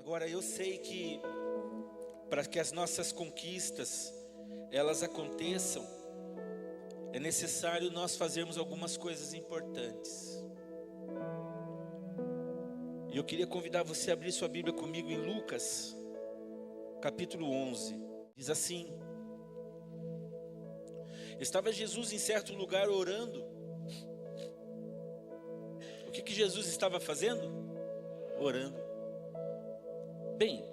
Agora eu sei que para que as nossas conquistas elas aconteçam, é necessário nós fazermos algumas coisas importantes. E eu queria convidar você a abrir sua Bíblia comigo em Lucas, capítulo 11. Diz assim: estava Jesus em certo lugar orando. O que Jesus estava fazendo? Orando. Bem,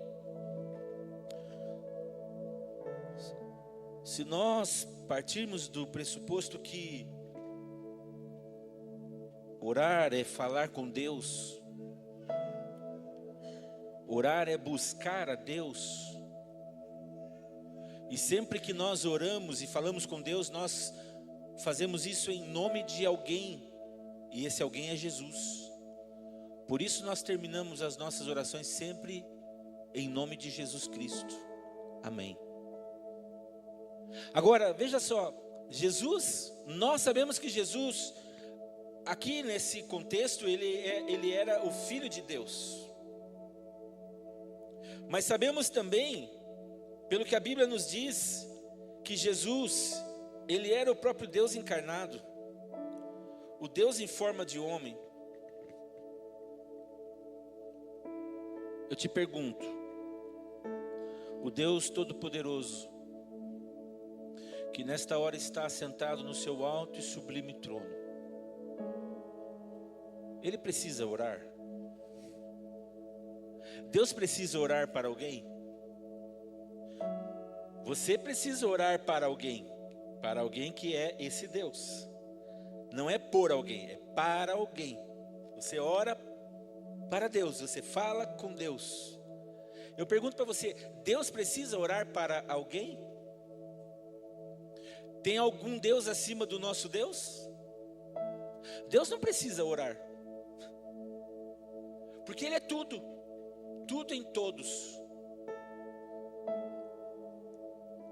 se nós partirmos do pressuposto que orar é falar com Deus, orar é buscar a Deus, e sempre que nós oramos e falamos com Deus, nós fazemos isso em nome de alguém, e esse alguém é Jesus. Por isso nós terminamos as nossas orações sempre em nome de Jesus Cristo. Amém. Agora, veja só, Jesus, nós sabemos que Jesus, aqui nesse contexto, ele era o Filho de Deus. Mas sabemos também, pelo que a Bíblia nos diz, que Jesus, ele era o próprio Deus encarnado, o Deus em forma de homem. Eu te pergunto, o Deus Todo-Poderoso, que nesta hora está assentado no seu alto e sublime trono, ele precisa orar? Deus precisa orar para alguém? Você precisa orar para alguém que é esse Deus. Não é por alguém, é para alguém. Você ora para Deus, você fala com Deus. Eu pergunto para você, Deus precisa orar para alguém? Tem algum Deus acima do nosso Deus? Deus não precisa orar, porque Ele é tudo, tudo em todos.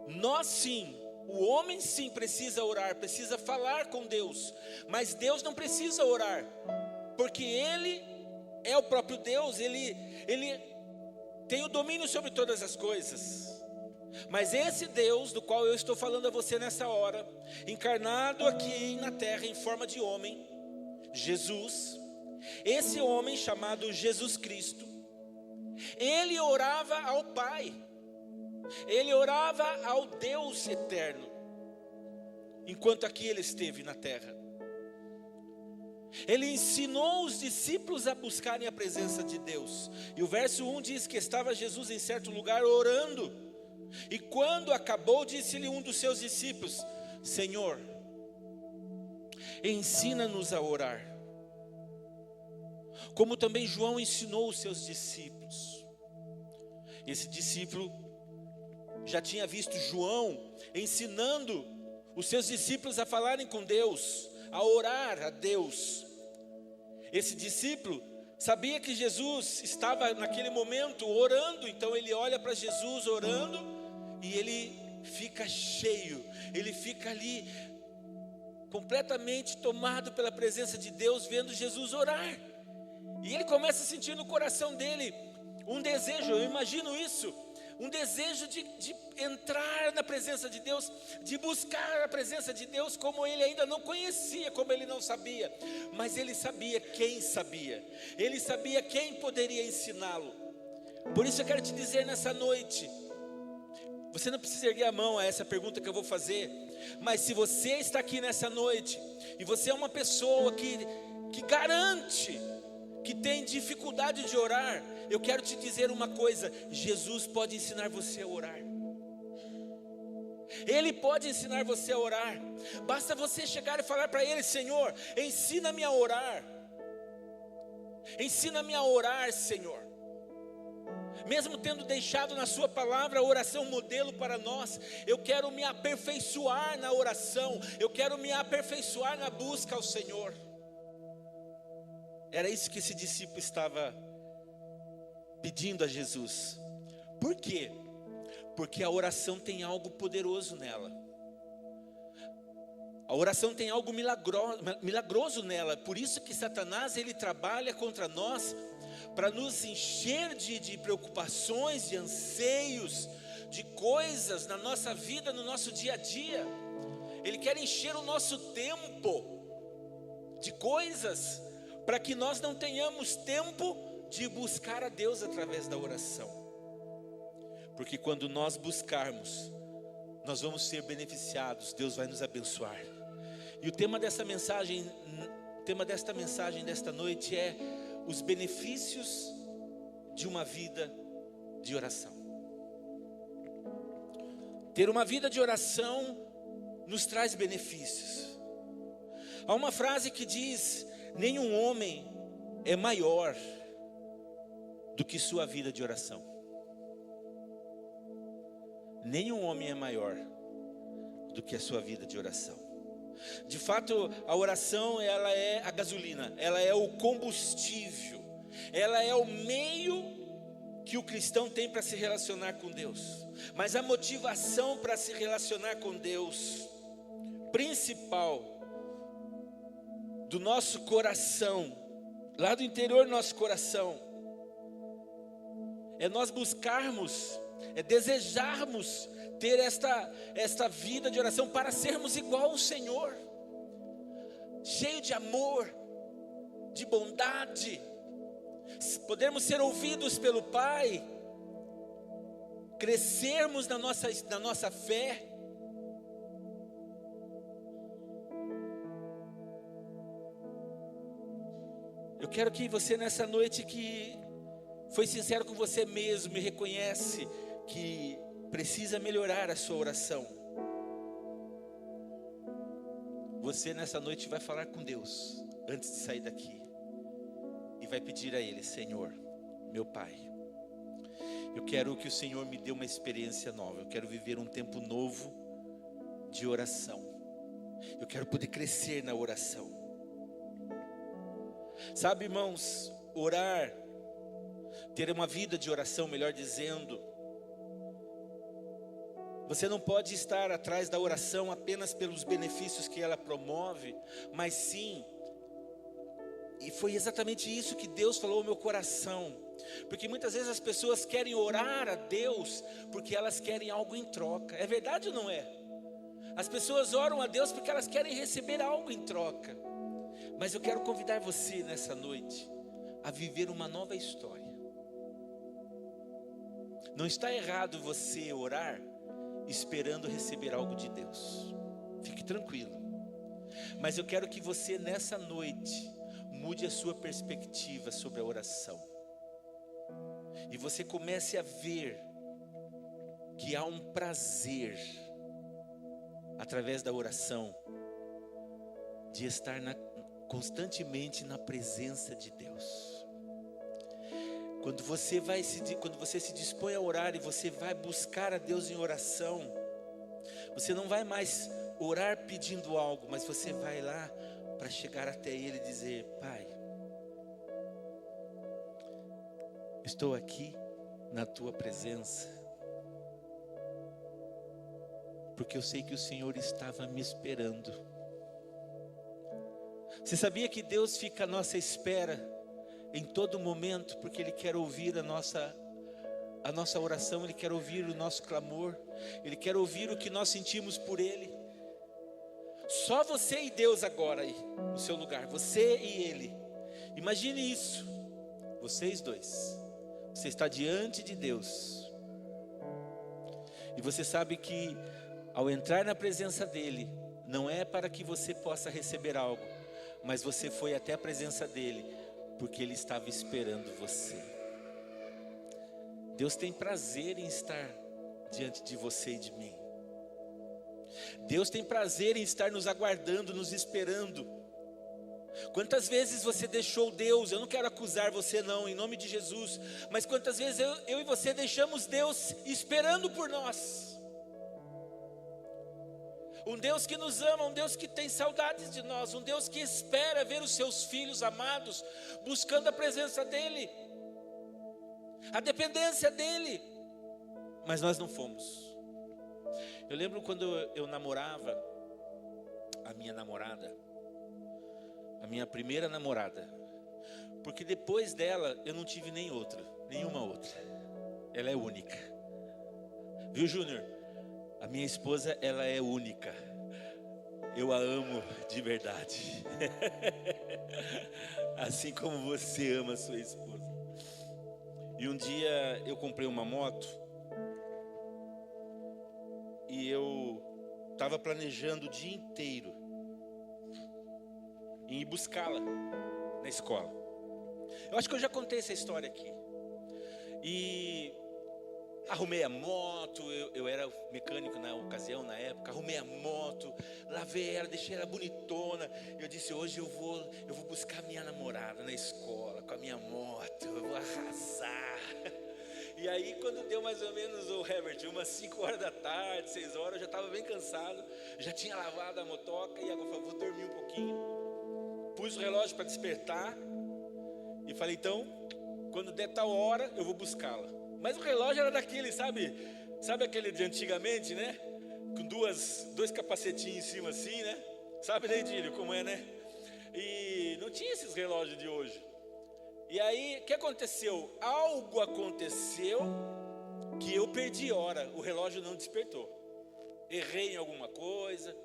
Nós sim, o homem sim precisa orar, precisa falar com Deus, mas Deus não precisa orar, porque Ele é o próprio Deus, Ele tem o domínio sobre todas as coisas. Mas esse Deus do qual eu estou falando a você nessa hora, encarnado aqui na terra em forma de homem, Jesus, esse homem chamado Jesus Cristo, ele orava ao Pai, ele orava ao Deus eterno, enquanto aqui ele esteve na terra. Ele ensinou os discípulos a buscarem a presença de Deus. E o verso 1 diz que estava Jesus em certo lugar orando. E quando acabou, disse-lhe um dos seus discípulos: Senhor, ensina-nos a orar, como também João ensinou os seus discípulos. Esse discípulo já tinha visto João ensinando os seus discípulos a falarem com Deus, a orar a Deus. Esse discípulo sabia que Jesus estava naquele momento orando, então ele olha para Jesus orando e ele fica cheio, ele fica ali completamente tomado pela presença de Deus, vendo Jesus orar. E ele começa a sentir no coração dele um desejo, eu imagino isso, um desejo de entrar na presença de Deus, de buscar a presença de Deus como ele ainda não conhecia, como ele não sabia. Mas ele sabia quem sabia, ele sabia quem poderia ensiná-lo. Por isso eu quero te dizer nessa noite, você não precisa erguer a mão a essa pergunta que eu vou fazer, mas se você está aqui nessa noite, e você é uma pessoa que garante que tem dificuldade de orar, eu quero te dizer uma coisa: Jesus pode ensinar você a orar. Ele pode ensinar você a orar. Basta você chegar e falar para Ele: Senhor, ensina-me a orar. Ensina-me a orar, Senhor. Mesmo tendo deixado na sua palavra a oração modelo para nós, eu quero me aperfeiçoar na oração, eu quero me aperfeiçoar na busca ao Senhor. Era isso que esse discípulo estava pedindo a Jesus. Por quê? Porque a oração tem algo poderoso nela. A oração tem algo milagroso nela. Por isso que Satanás, ele trabalha contra nós para nos encher de preocupações, de anseios, de coisas na nossa vida, no nosso dia a dia. Ele quer encher o nosso tempo de coisas, para que nós não tenhamos tempo de buscar a Deus através da oração. Porque quando nós buscarmos, nós vamos ser beneficiados, Deus vai nos abençoar. E o tema desta mensagem desta noite é os benefícios de uma vida de oração. Ter uma vida de oração nos traz benefícios. Há uma frase que diz: nenhum homem é maior do que sua vida de oração. Nenhum homem é maior do que a sua vida de oração. De fato, a oração, ela é a gasolina, ela é o combustível, ela é o meio que o cristão tem para se relacionar com Deus. Mas a motivação para se relacionar com Deus, principal do nosso coração, lá do interior do nosso coração, é nós buscarmos, é desejarmos ter esta vida de oração para sermos igual ao Senhor, cheio de amor, de bondade, podermos ser ouvidos pelo Pai, crescermos na nossa fé. Eu quero que você nessa noite que foi sincero com você mesmo e reconhece que precisa melhorar a sua oração. Você nessa noite vai falar com Deus antes de sair daqui e vai pedir a Ele: Senhor, meu Pai, eu quero que o Senhor me dê uma experiência nova. Eu quero viver um tempo novo de oração. Eu quero poder crescer na oração. Sabe, irmãos, orar, ter uma vida de oração, melhor dizendo, você não pode estar atrás da oração apenas pelos benefícios que ela promove, mas sim, e foi exatamente isso que Deus falou ao meu coração, porque muitas vezes as pessoas querem orar a Deus porque elas querem algo em troca. É verdade ou não é? As pessoas oram a Deus porque elas querem receber algo em troca. Mas eu quero convidar você nessa noite a viver uma nova história. Não está errado você orar esperando receber algo de Deus. Fique tranquilo. Mas eu quero que você nessa noite mude a sua perspectiva sobre a oração. E você comece a ver que há um prazer através da oração de estar constantemente na presença de Deus. Quando você se dispõe a orar e você vai buscar a Deus em oração, você não vai mais orar pedindo algo, mas você vai lá para chegar até Ele e dizer: Pai, estou aqui na Tua presença, porque eu sei que o Senhor estava me esperando. Você sabia que Deus fica à nossa espera em todo momento, porque Ele quer ouvir a nossa oração, Ele quer ouvir o nosso clamor, Ele quer ouvir o que nós sentimos por Ele. Só você e Deus agora aí, no seu lugar, você e Ele. Imagine isso, vocês dois. Você está diante de Deus. E você sabe que ao entrar na presença dEle, não é para que você possa receber algo, mas você foi até a presença dEle, porque Ele estava esperando você. Deus tem prazer em estar diante de você e de mim. Deus tem prazer em estar nos aguardando, nos esperando. Quantas vezes você deixou Deus? Eu não quero acusar você não, em nome de Jesus. Mas quantas vezes eu e você deixamos Deus esperando por nós? Um Deus que nos ama, um Deus que tem saudades de nós, um Deus que espera ver os seus filhos amados, buscando a presença dEle, a dependência dEle. Mas nós não fomos. Eu lembro quando eu namorava a minha namorada, a minha primeira namorada, porque depois dela eu não tive nenhuma outra. Ela é única. Viu, Júnior? A minha esposa, ela é única. Eu a amo de verdade. Assim como você ama a sua esposa. E um dia eu comprei uma moto e eu estava planejando o dia inteiro em ir buscá-la na escola. Eu acho que eu já contei essa história aqui. E arrumei a moto, eu era mecânico na ocasião, na época. Arrumei a moto, lavei ela, deixei ela bonitona. Eu disse, hoje eu vou buscar minha namorada na escola com a minha moto, eu vou arrasar. E aí quando deu mais ou menos, o Herbert, umas 5 horas da tarde, 6 horas, eu já estava bem cansado. Já tinha lavado a motoca e agora eu falei, vou dormir um pouquinho. Pus o relógio para despertar e falei, então, quando der tal hora, eu vou buscá-la. Mas o relógio era daquele, sabe aquele de antigamente, né? Com dois capacetinhos em cima assim, né? Sabe, né, Edílio, como é, né? E não tinha esses relógios de hoje. E aí, o que aconteceu? Algo aconteceu que eu perdi hora, o relógio não despertou. Errei em alguma coisa.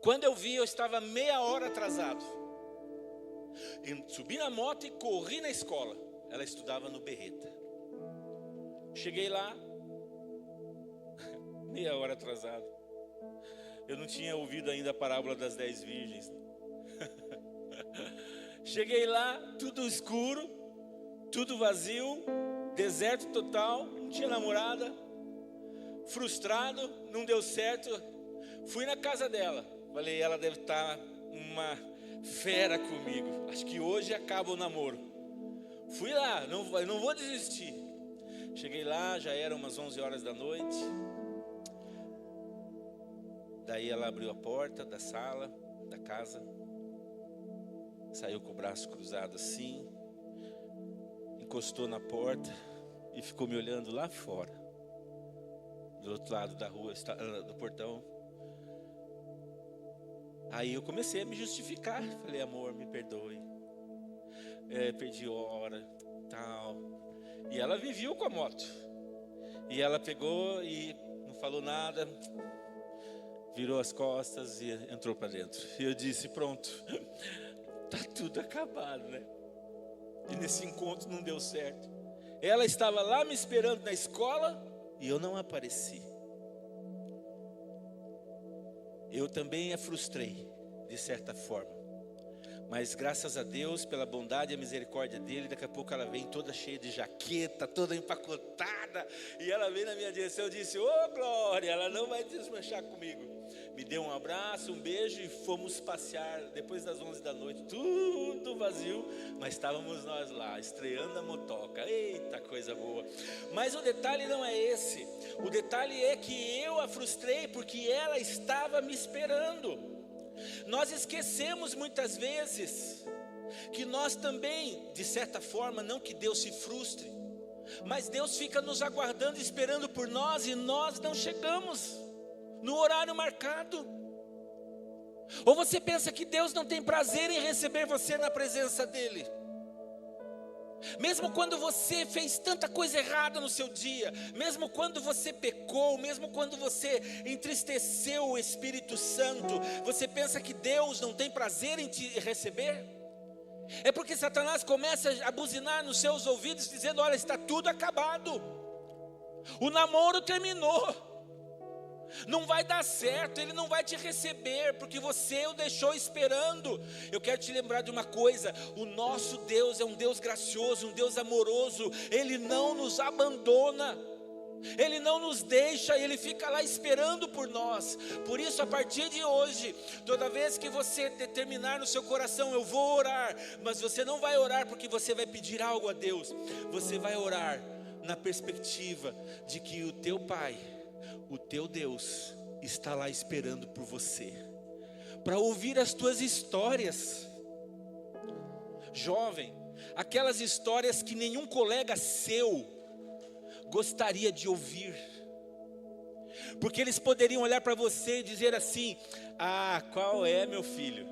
Quando eu vi, eu estava meia hora atrasado. Subi na moto e corri na escola. Ela estudava no Berreta. Cheguei lá, meia hora atrasado. Eu não tinha ouvido ainda a parábola das 10 virgens. Cheguei lá, tudo escuro, tudo vazio, deserto total, não tinha namorada, frustrado, não deu certo. Fui na casa dela, falei, ela deve estar uma fera comigo, acho que hoje acaba o namoro. Fui lá, não vou desistir. Cheguei lá, já eram umas 11 horas da noite. Daí ela abriu a porta da sala, da casa. Saiu com o braço cruzado assim. Encostou na porta e ficou me olhando lá fora. Do outro lado da rua, do portão. Aí eu comecei a me justificar. Falei, amor, me perdoe. Perdi hora, tal. E ela vivia com a moto. E ela pegou e não falou nada. Virou as costas e entrou para dentro. E eu disse, pronto, tá tudo acabado, né? E nesse encontro não deu certo. Ela estava lá me esperando na escola e eu não apareci. Eu também a frustrei, de certa forma. Mas graças a Deus, pela bondade e a misericórdia dele, daqui a pouco ela vem toda cheia de jaqueta, toda empacotada. E ela veio na minha direção, eu disse, ô Glória, ela não vai desmanchar comigo. Me deu um abraço, um beijo e fomos passear depois das 11 da noite. Tudo vazio, mas estávamos nós lá, estreando a motoca. Eita, coisa boa. Mas o detalhe não é esse. O detalhe é que eu a frustrei porque ela estava me esperando. Nós esquecemos muitas vezes que nós também, de certa forma, não que Deus se frustre, mas Deus fica nos aguardando, esperando por nós e nós não chegamos no horário marcado. Ou você pensa que Deus não tem prazer em receber você na presença dEle? Mesmo quando você fez tanta coisa errada no seu dia, mesmo quando você pecou, mesmo quando você entristeceu o Espírito Santo, você pensa que Deus não tem prazer em te receber? É porque Satanás começa a buzinar nos seus ouvidos dizendo, olha, está tudo acabado, o namoro terminou, não vai dar certo, ele não vai te receber, porque você o deixou esperando. Eu quero te lembrar de uma coisa, o nosso Deus é um Deus gracioso, um Deus amoroso, Ele não nos abandona, Ele não nos deixa, Ele fica lá esperando por nós. Por isso, a partir de hoje, toda vez que você determinar no seu coração, eu vou orar, mas você não vai orar porque você vai pedir algo a Deus, você vai orar na perspectiva de que o teu Pai, o teu Deus está lá esperando por você, para ouvir as tuas histórias. Jovem, aquelas histórias que nenhum colega seu gostaria de ouvir. Porque eles poderiam olhar para você e dizer assim: ah, qual é, meu filho?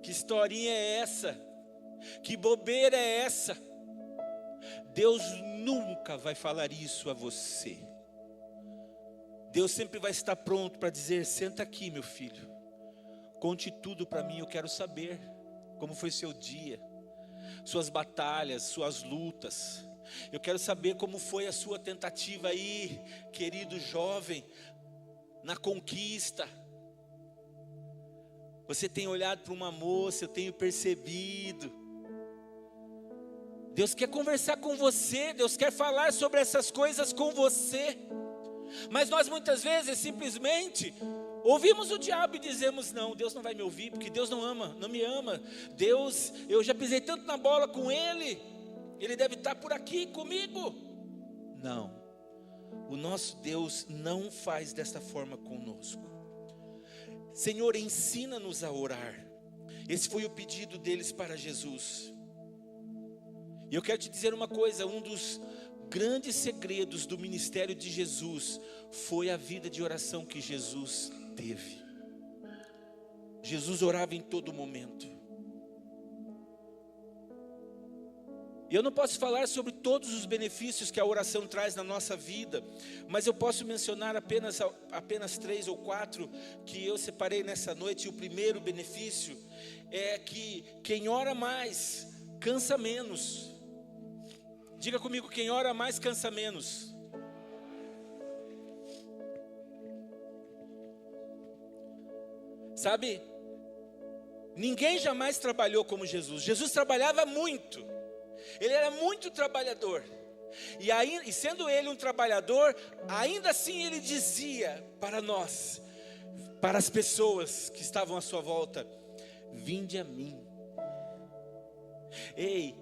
Que historinha é essa? Que bobeira é essa? Deus nunca vai falar isso a você. Deus sempre vai estar pronto para dizer: senta aqui, meu filho, conte tudo para mim, eu quero saber como foi seu dia, suas batalhas, suas lutas. Eu quero saber como foi a sua tentativa aí, querido jovem, na conquista. Você tem olhado para uma moça, eu tenho percebido. Deus quer conversar com você, Deus quer falar sobre essas coisas com você. Mas nós muitas vezes simplesmente ouvimos o diabo e dizemos: não, Deus não vai me ouvir, porque Deus não me ama. Deus, eu já pisei tanto na bola com Ele, Ele deve estar por aqui comigo. Não, o nosso Deus não faz desta forma conosco. Senhor, ensina-nos a orar. Esse foi o pedido deles para Jesus. E eu quero te dizer uma coisa: um dos grandes segredos do ministério de Jesus foi a vida de oração que Jesus teve. Jesus orava em todo momento. E eu não posso falar sobre todos os benefícios que a oração traz na nossa vida, mas eu posso mencionar apenas 3 ou 4 que eu separei nessa noite. E o primeiro benefício é que quem ora mais cansa menos. Diga comigo: quem ora mais cansa menos. Sabe, ninguém jamais trabalhou como Jesus. Jesus trabalhava muito. Ele era muito trabalhador. E sendo ele um trabalhador, ainda assim ele dizia para nós, para as pessoas que estavam à sua volta: vinde a mim. Ei,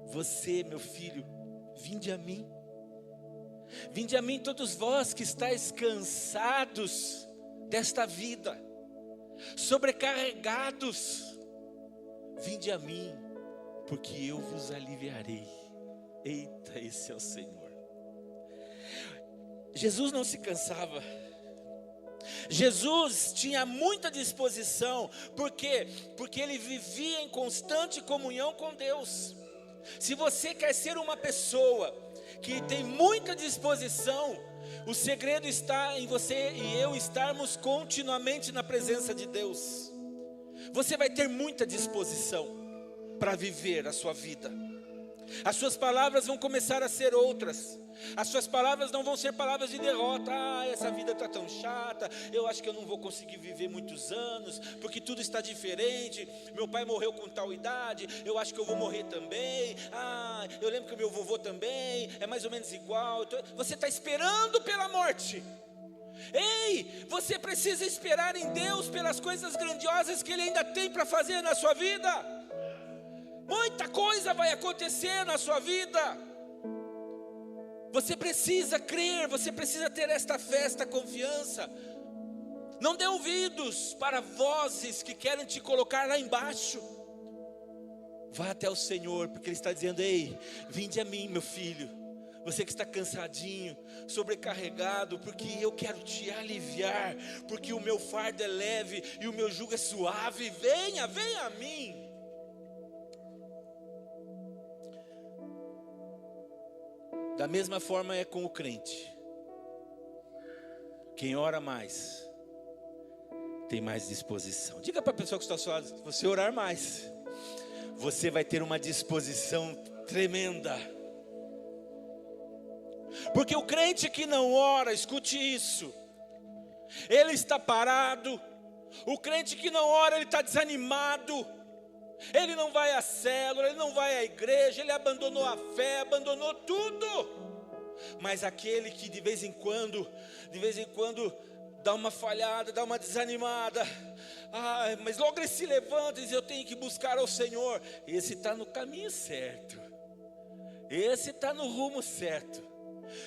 você, meu filho, vinde a mim. Vinde a mim, todos vós que estáis cansados desta vida, sobrecarregados. Vinde a mim, porque eu vos aliviarei. Eita, esse é o Senhor. Jesus não se cansava. Jesus tinha muita disposição. Por quê? Porque ele vivia em constante comunhão com Deus. Se você quer ser uma pessoa que tem muita disposição, o segredo está em você e eu estarmos continuamente na presença de Deus. Você vai ter muita disposição para viver a sua vida. As suas palavras vão começar a ser outras. As suas palavras não vão ser palavras de derrota. Ah, essa vida está tão chata, eu acho que eu não vou conseguir viver muitos anos, porque tudo está diferente. Meu pai morreu com tal idade, eu acho que eu vou morrer também. Ah, eu lembro que o meu vovô também, é mais ou menos igual. Você está esperando pela morte. Ei, você precisa esperar em Deus pelas coisas grandiosas que Ele ainda tem para fazer na sua vida. Muita coisa vai acontecer na sua vida. Você precisa crer, você precisa ter esta fé, esta confiança. Não dê ouvidos para vozes que querem te colocar lá embaixo. Vá até o Senhor, porque Ele está dizendo: ei, vinde a mim, meu filho. Você que está cansadinho, sobrecarregado, porque eu quero te aliviar, porque o meu fardo é leve e o meu jugo é suave. Venha, venha a mim. Da mesma forma é com o crente. Quem ora mais tem mais disposição. Diga para a pessoa que está ao seu lado: se você orar mais, você vai ter uma disposição tremenda. Porque o crente que não ora, escute isso, ele está parado. O crente que não ora, ele está desanimado. Ele não vai à célula, ele não vai à igreja, ele abandonou a fé, abandonou tudo. Mas aquele que de vez em quando dá uma falhada, dá uma desanimada, mas logo ele se levanta e diz: eu tenho que buscar ao Senhor. Esse está no caminho certo, esse está no rumo certo.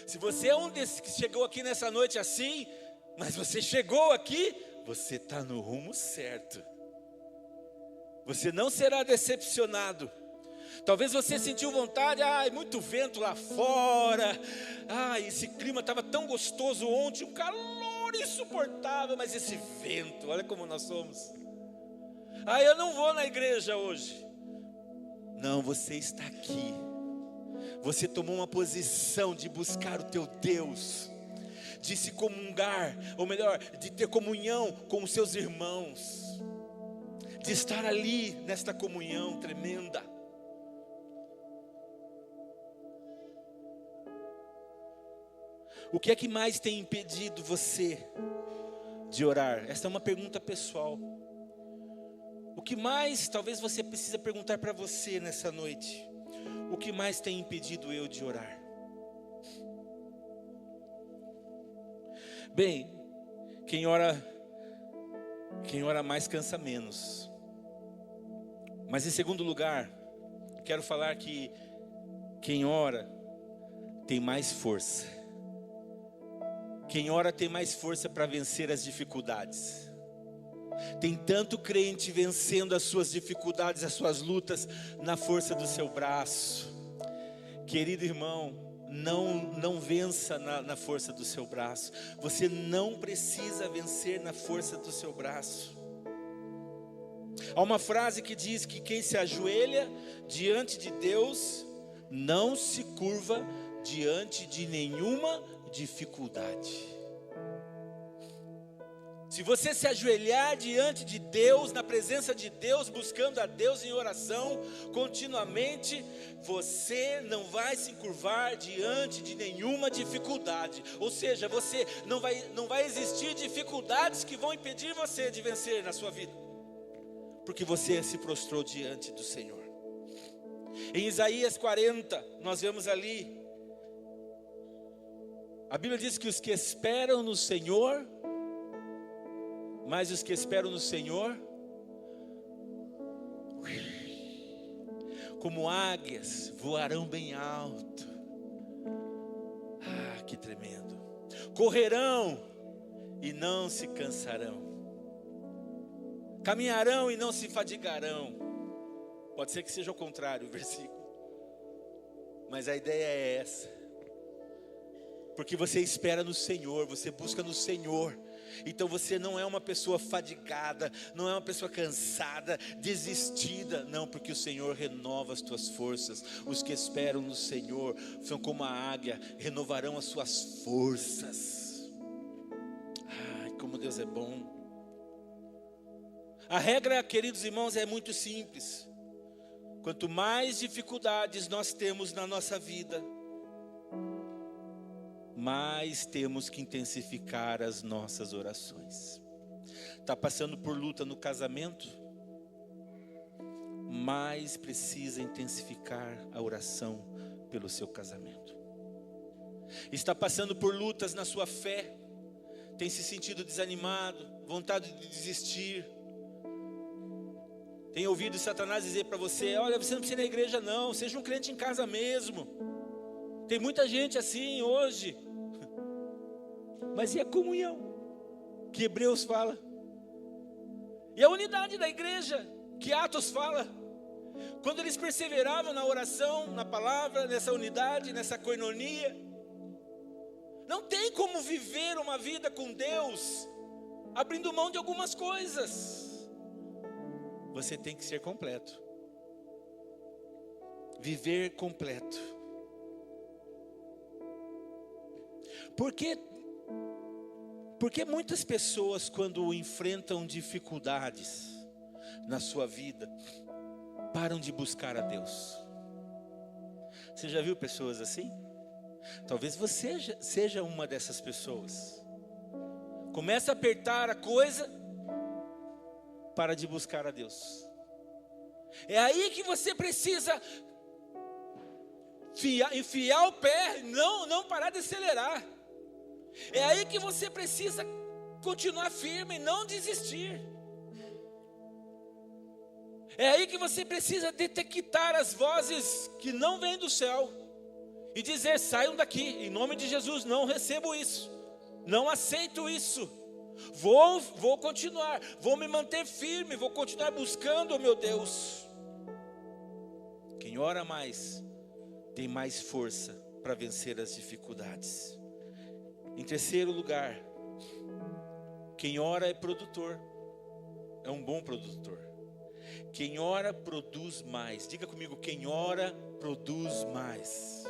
Se você é um desses que chegou aqui nessa noite assim, mas você chegou aqui, você está no rumo certo. Você não será decepcionado, Talvez você sentiu vontade, muito vento lá fora, esse clima estava tão gostoso ontem, um calor insuportável, mas esse vento, olha como nós somos. Eu não vou na igreja hoje. Não, você está aqui. Você tomou uma posição de buscar o teu Deus, de se comungar, ou melhor, de ter comunhão com os seus irmãos, de estar ali nesta comunhão tremenda. O que é que mais tem impedido você de orar? Esta é uma pergunta pessoal. O que mais talvez você precisa perguntar para você nessa noite? O que mais tem impedido eu de orar? Bem, quem ora mais cansa menos. Mas em segundo lugar, quero falar que quem ora tem mais força. Quem ora tem mais força para vencer as dificuldades. Tem tanto crente vencendo as suas dificuldades, as suas lutas, na força do seu braço. Querido irmão, não vença na força do seu braço. Você não precisa vencer na força do seu braço. Há uma frase que diz que quem se ajoelha diante de Deus não se curva diante de nenhuma dificuldade. Se você se ajoelhar diante de Deus, na presença de Deus, buscando a Deus em oração continuamente, você não vai se curvar diante de nenhuma dificuldade. Ou seja, você não vai existir dificuldades que vão impedir você de vencer na sua vida, porque você se prostrou diante do Senhor. Em Isaías 40, nós vemos ali, a Bíblia diz que os que esperam no Senhor, mas os que esperam no Senhor, como águias, voarão bem alto. Que tremendo. Correrão e não se cansarão. Caminharão e não se fadigarão. Pode ser que seja o contrário o versículo, mas a ideia é essa. Porque você espera no Senhor, você busca no Senhor. Então você não é uma pessoa fadigada, não é uma pessoa cansada, desistida. Não, porque o Senhor renova as tuas forças. Os que esperam no Senhor são como a águia, renovarão as suas forças. Como Deus é bom. A regra, queridos irmãos, é muito simples. Quanto mais dificuldades nós temos na nossa vida, mais temos que intensificar as nossas orações. Está passando por luta no casamento? Mais precisa intensificar a oração pelo seu casamento. Está passando por lutas na sua fé? Tem se sentido desanimado, vontade de desistir? Tem ouvido Satanás dizer para você: olha, você não precisa ir na igreja não, seja um crente em casa mesmo. Tem muita gente assim hoje. Mas e a comunhão que Hebreus fala? E a unidade da igreja que Atos fala? Quando eles perseveravam na oração, na palavra, nessa unidade, nessa koinonia. Não tem como viver uma vida com Deus abrindo mão de algumas coisas. Você tem que ser completo. Viver completo. Porque muitas pessoas, quando enfrentam dificuldades na sua vida, param de buscar a Deus. Você já viu pessoas assim? Talvez você seja uma dessas pessoas. Começa a apertar a coisa, para de buscar a Deus. É aí que você precisa enfiar o pé, não parar de acelerar. É aí que você precisa continuar firme e não desistir. É aí que você precisa detectar as vozes que não vêm do céu e dizer: saiam daqui, em nome de Jesus, não recebo isso, não aceito isso. Vou continuar, vou me manter firme, vou continuar buscando o meu Deus. Quem ora mais tem mais força para vencer as dificuldades. Em terceiro lugar, quem ora é produtor, é um bom produtor. Quem ora produz mais. Diga comigo, quem ora produz mais.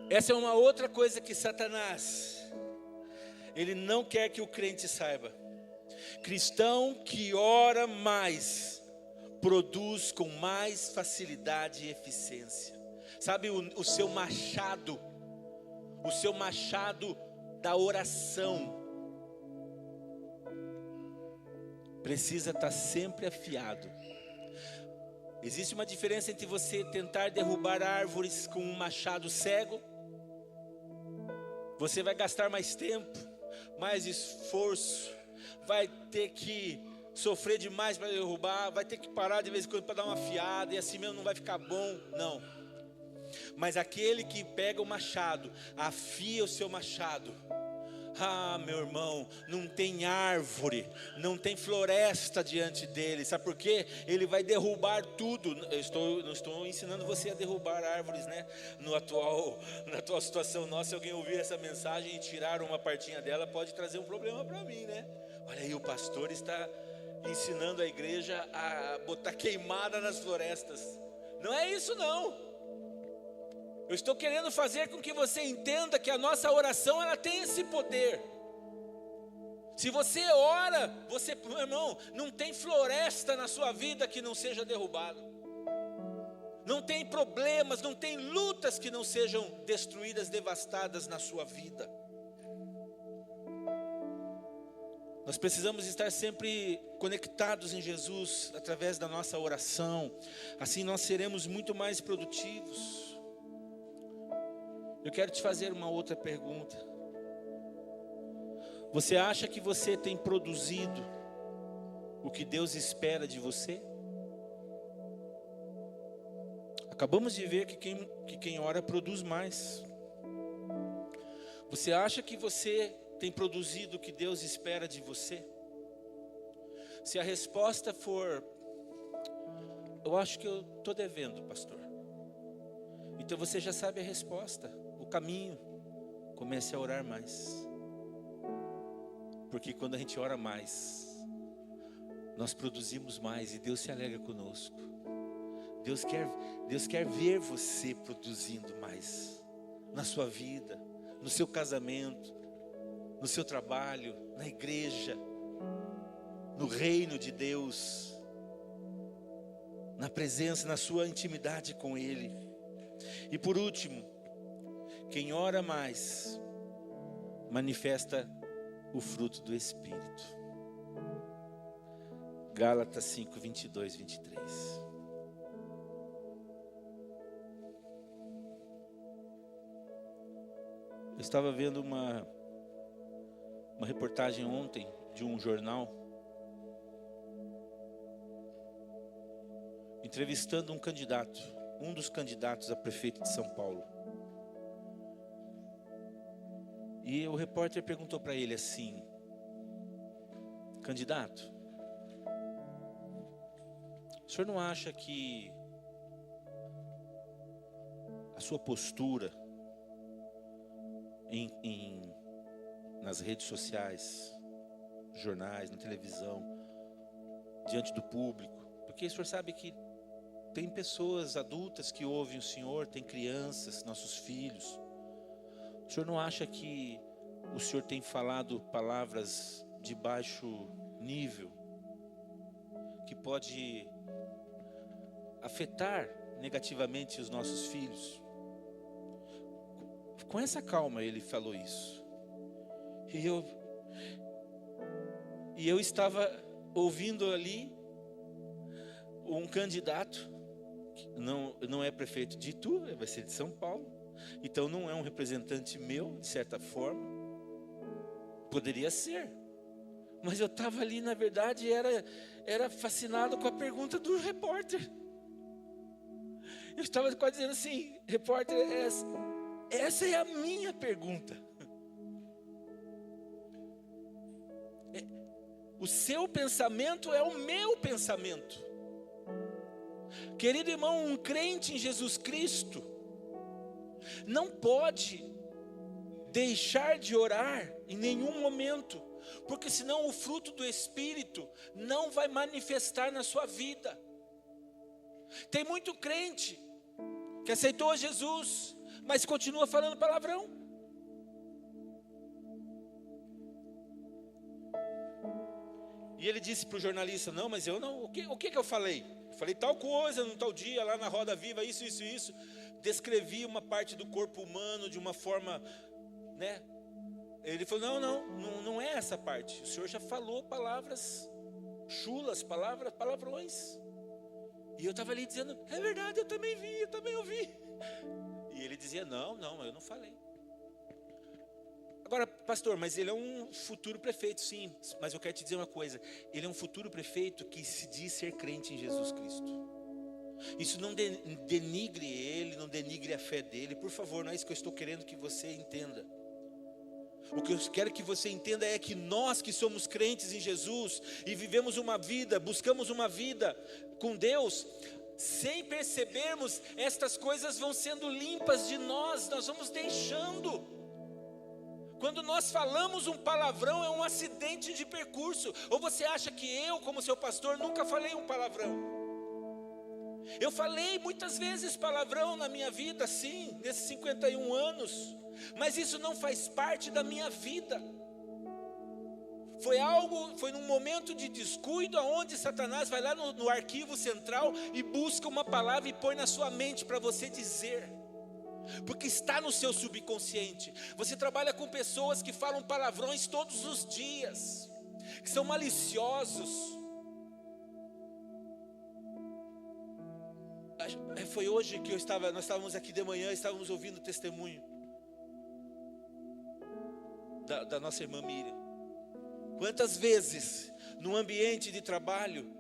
Essa é uma outra coisa que Satanás, ele não quer que o crente saiba. Cristão que ora mais, produz com mais facilidade e eficiência. Sabe, o seu machado da oração precisa estar sempre afiado. Existe uma diferença entre você tentar derrubar árvores com um machado cego. Você vai gastar mais tempo, mais esforço, vai ter que sofrer demais para derrubar, vai ter que parar de vez em quando para dar uma afiada, e assim mesmo não vai ficar bom, não. Mas aquele que pega o machado, afia o seu machado, meu irmão, não tem árvore, não tem floresta diante dele. Sabe por quê? Ele vai derrubar tudo. Não estou ensinando você a derrubar árvores, né? Na atual situação nossa, se alguém ouvir essa mensagem e tirar uma partinha dela, pode trazer um problema para mim, né? Olha aí, o pastor está ensinando a igreja a botar queimada nas florestas. Não é isso não. Eu estou querendo fazer com que você entenda que a nossa oração, ela tem esse poder. Se você ora, meu irmão, não tem floresta na sua vida que não seja derrubada. Não tem problemas, não tem lutas que não sejam destruídas, devastadas na sua vida. Nós precisamos estar sempre conectados em Jesus através da nossa oração. Assim nós seremos muito mais produtivos. Eu quero te fazer uma outra pergunta. Você acha que você tem produzido o que Deus espera de você? Acabamos de ver que quem ora produz mais. Você acha que você tem produzido o que Deus espera de você? Se a resposta for, eu acho que eu estou devendo, pastor. Então você já sabe a resposta, o caminho. Comece a orar mais. Porque quando a gente ora mais, nós produzimos mais e Deus se alegra conosco. Deus quer ver você produzindo mais na sua vida, no seu casamento, no seu trabalho, na igreja, no reino de Deus, na presença, na sua intimidade com Ele. E por último, quem ora mais, manifesta o fruto do Espírito. Gálatas 5, 22, 23. Eu estava vendo uma reportagem ontem de um jornal, entrevistando um dos candidatos a prefeito de São Paulo. E o repórter perguntou para ele assim: candidato, o senhor não acha que a sua postura nas redes sociais, jornais, na televisão, diante do público, porque o senhor sabe que tem pessoas adultas que ouvem o senhor, tem crianças, nossos filhos, o senhor não acha que o senhor tem falado palavras de baixo nível, que pode afetar negativamente os nossos filhos? Com essa calma ele falou isso. E eu estava ouvindo ali um candidato, que não é prefeito de Itu, vai ser de São Paulo, então não é um representante meu, de certa forma. Poderia ser, mas eu estava ali, na verdade, era fascinado com a pergunta do repórter. Eu estava quase dizendo assim: repórter, essa é a minha pergunta. O seu pensamento é o meu pensamento. Querido irmão, um crente em Jesus Cristo não pode deixar de orar em nenhum momento, porque senão o fruto do Espírito não vai manifestar na sua vida. Tem muito crente que aceitou Jesus, mas continua falando palavrão. E ele disse para o jornalista: não, mas eu não, o que eu falei? Eu falei tal coisa, num tal dia, lá na Roda Viva, isso. Descrevi uma parte do corpo humano de uma forma, né? Ele falou: não é essa parte. O senhor já falou palavras chulas, palavrões. E eu estava ali dizendo: é verdade, eu também vi, eu também ouvi. E ele dizia: não, eu não falei. Agora, pastor, mas ele é um futuro prefeito, sim. Mas eu quero te dizer uma coisa: ele é um futuro prefeito que se diz ser crente em Jesus Cristo. Isso não denigre ele, não denigre a fé dele. Por favor, não é isso que eu estou querendo que você entenda. O que eu quero que você entenda é que nós que somos crentes em Jesus e vivemos uma vida, buscamos uma vida com Deus, sem percebermos, estas coisas vão sendo limpas de nós vamos deixando. Quando nós falamos um palavrão, é um acidente de percurso. Ou você acha que eu, como seu pastor, nunca falei um palavrão? Eu falei muitas vezes palavrão na minha vida, sim, nesses 51 anos. Mas isso não faz parte da minha vida. Foi num momento de descuido, aonde Satanás vai lá no arquivo central e busca uma palavra e põe na sua mente para você dizer. Porque está no seu subconsciente. Você trabalha com pessoas que falam palavrões todos os dias, que são maliciosos. Foi hoje que nós estávamos aqui de manhã, estávamos ouvindo o testemunho da nossa irmã Miriam. Quantas vezes no ambiente de trabalho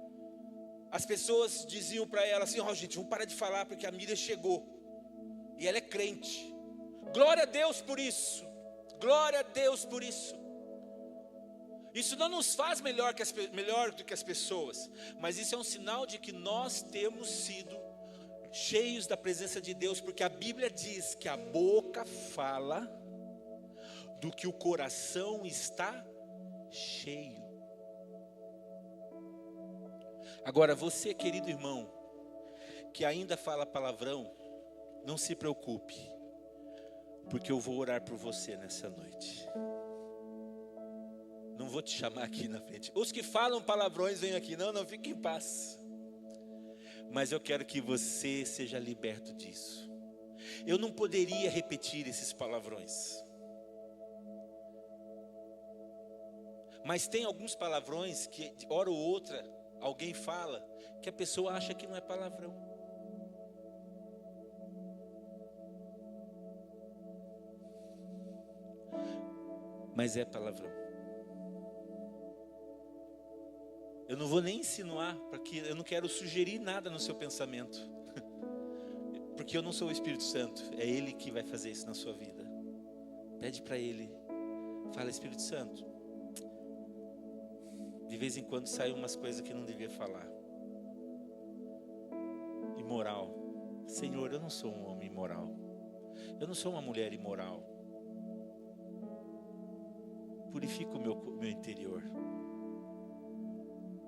as pessoas diziam para ela assim: gente, vamos parar de falar porque a Miriam chegou e ela é crente. Glória a Deus por isso. Glória a Deus por isso. Isso não nos faz melhor do que as pessoas, mas isso é um sinal de que nós temos sido cheios da presença de Deus, porque a Bíblia diz que a boca fala do que o coração está cheio. Agora, você, querido irmão, que ainda fala palavrão, não se preocupe, porque eu vou orar por você nessa noite. Não vou te chamar aqui na frente. Os que falam palavrões, venham aqui. Não, fique em paz. Mas eu quero que você seja liberto disso. Eu não poderia repetir esses palavrões. Mas tem alguns palavrões que, hora ou outra, alguém fala, que a pessoa acha que não é palavrão. Mas é palavrão. Eu não vou nem insinuar, porque eu não quero sugerir nada no seu pensamento. Porque eu não sou o Espírito Santo, é Ele que vai fazer isso na sua vida. Pede para Ele, fala: Espírito Santo, de vez em quando saem umas coisas que não devia falar. Imoral. Senhor, eu não sou um homem imoral. Eu não sou uma mulher imoral. Purifica o meu interior.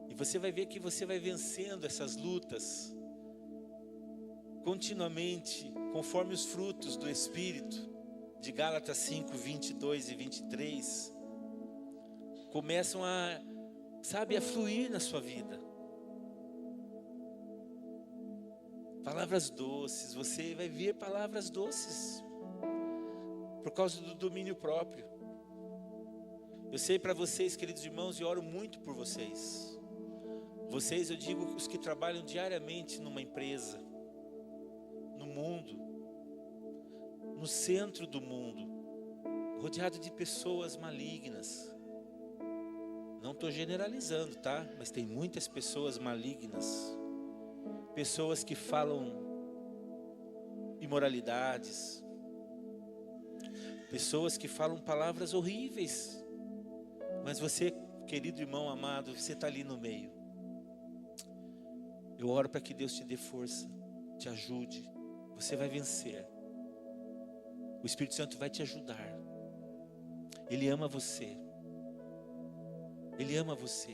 E você vai ver que você vai vencendo essas lutas continuamente, conforme os frutos do Espírito, de Gálatas 5, 22 e 23, começam a fluir na sua vida. Palavras doces, você vai ver palavras doces, por causa do domínio próprio. Eu sei para vocês, queridos irmãos, e oro muito por vocês. Vocês, eu digo, os que trabalham diariamente numa empresa, no mundo, no centro do mundo, rodeado de pessoas malignas. Não estou generalizando, tá? Mas tem muitas pessoas malignas, pessoas que falam imoralidades, pessoas que falam palavras horríveis. Mas você querido irmão amado, você está ali no meio. Eu oro para que Deus te dê força, te ajude. Você vai vencer. O Espírito Santo vai te ajudar. Ele ama você. Ele ama você.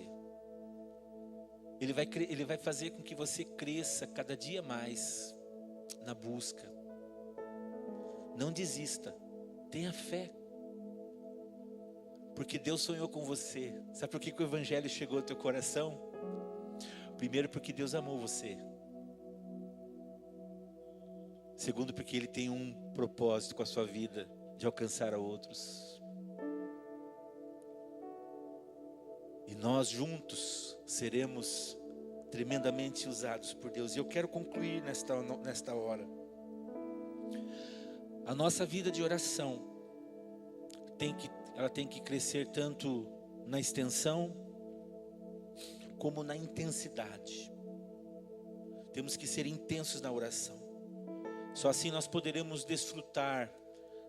Ele vai fazer com que você cresça cada dia mais na busca. Não desista. Tenha fé. Porque Deus sonhou com você. Sabe por que o Evangelho chegou ao teu coração? Primeiro, porque Deus amou você. Segundo, porque Ele tem um propósito com a sua vida, de alcançar a outros. E nós juntos seremos tremendamente usados por Deus. E eu quero concluir nesta hora. A nossa vida de oração ela tem que crescer tanto na extensão como na intensidade. Temos que ser intensos na oração. Só assim nós poderemos desfrutar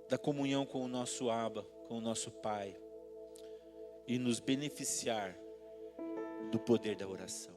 da comunhão com o nosso Abba, com o nosso Pai, e nos beneficiar do poder da oração.